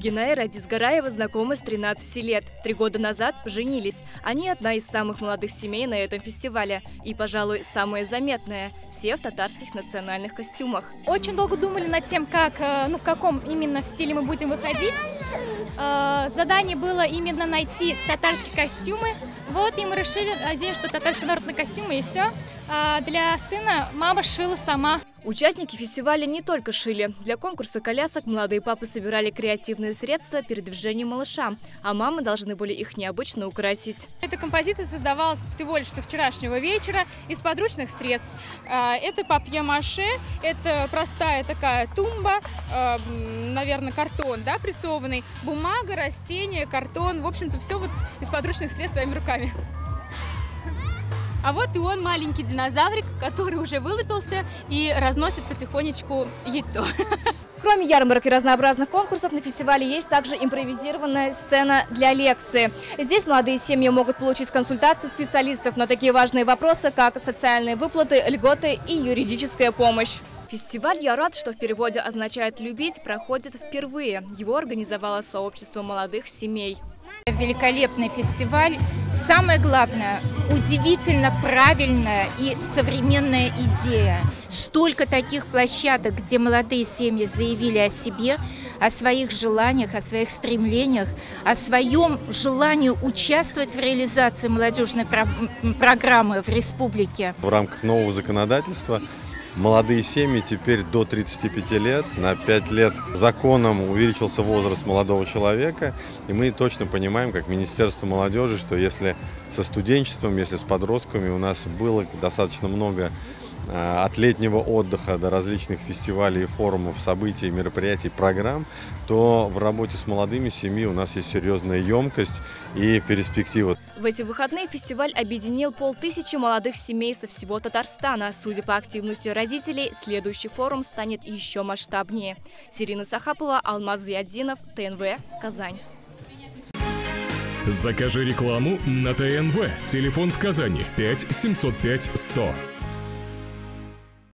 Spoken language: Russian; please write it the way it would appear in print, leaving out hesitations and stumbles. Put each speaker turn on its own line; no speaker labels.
Гина и Радис Гараева знакомы с 13 лет. 3 года назад поженились. Они одна из самых молодых семей на этом фестивале. И, пожалуй, самая заметная. Все в татарских национальных костюмах.
Очень долго думали над тем, в каком именно в стиле мы будем выходить. Задание было именно найти татарские костюмы. Вот, и мы решили, что татарские народные костюмы, и все. Для сына мама шила сама.
Участники фестиваля не только шили. Для конкурса колясок молодые папы собирали креативные средства передвижения малыша, а мамы должны были их необычно украсить.
Эта композиция создавалась всего лишь со вчерашнего вечера из подручных средств. Это папье-маше, это простая такая тумба, наверное, картон, да, прессованный, бумага, растения, картон. В общем-то, все вот из подручных средств своими руками. А вот и он, маленький динозаврик, который уже вылупился и разносит потихонечку яйцо.
Кроме ярмарок и разнообразных конкурсов, на фестивале есть также импровизированная сцена для лекции. Здесь молодые семьи могут получить консультации специалистов на такие важные вопросы, как социальные выплаты, льготы и юридическая помощь. Фестиваль «Я рад», что в переводе означает «любить», проходит впервые. Его организовало сообщество молодых семей.
Великолепный фестиваль. Самое главное, удивительно правильная и современная идея. Столько таких площадок, где молодые семьи заявили о себе, о своих желаниях, о своих стремлениях, о своем желании участвовать в реализации молодежной программы в республике.
В рамках нового законодательства молодые семьи теперь до 35 лет, на 5 лет законом увеличился возраст молодого человека. И мы точно понимаем, как Министерство молодежи, что если со студенчеством, если с подростками у нас было достаточно много от летнего отдыха до различных фестивалей, форумов, событий, мероприятий, программ, то в работе с молодыми семьями у нас есть серьезная емкость и перспектива.
В эти выходные фестиваль объединил 500 молодых семей со всего Татарстана. Судя по активности родителей, следующий форум станет еще масштабнее. Сирина Сахапова, Алмаз Зиаддинов, ТНВ, Казань.
Закажи рекламу на ТНВ. Телефон в Казани 5 705 100.